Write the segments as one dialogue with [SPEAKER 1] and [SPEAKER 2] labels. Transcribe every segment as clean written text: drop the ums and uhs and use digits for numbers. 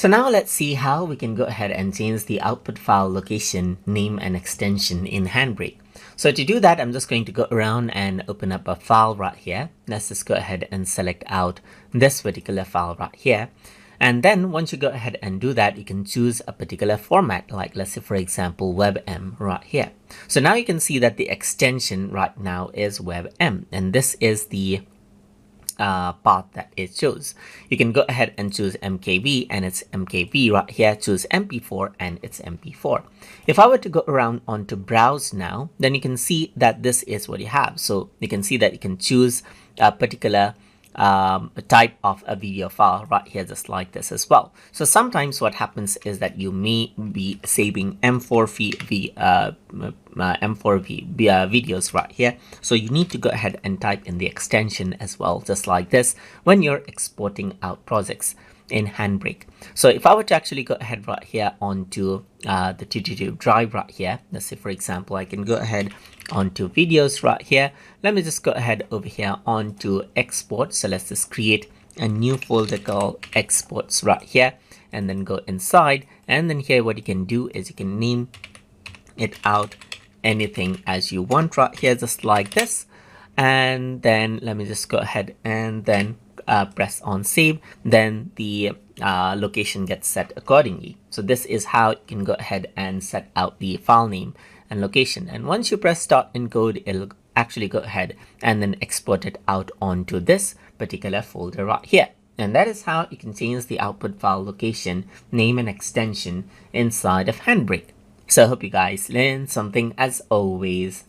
[SPEAKER 1] So now let's see how we can go ahead and change the output file location, name and extension in Handbrake. So to do that, I'm just going to go around and open up a file right here. Let's just go ahead and select out this particular file right here. And then once you go ahead and do that, you can choose a particular format, like let's say, for example, WebM right here. So now you can see that the extension right now is WebM, and this is the path that it shows. You can go ahead and choose MKV, and it's MKV right here. Choose MP4, and it's MP4. If I were to go around onto browse now, then you can see that this is what you have. So you can see that you can choose a particular type of a video file right here, just like this as well. So sometimes what happens is that you may be saving M4V videos right here. So you need to go ahead and type in the extension as well, just like this, when you're exporting out projects in Handbrake. So if I were to actually go ahead right here onto the tutorial drive right here, let's say, for example, I can go ahead onto videos right here. Let me just go ahead over here onto export. So let's just create a new folder called exports right here, and then go inside. And then here what you can do is you can name it out anything as you want right here, just like this. And then let me just go ahead and then press on save. Then the location gets set accordingly. So this is how you can go ahead and set out the file name and location. And once you press start encode, it'll actually go ahead and then export it out onto this particular folder right here. And that is how you can change the output file location, name and extension inside of Handbrake. So I hope you guys learned something as always.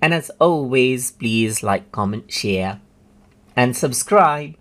[SPEAKER 1] And as always, please like, comment, share, and subscribe.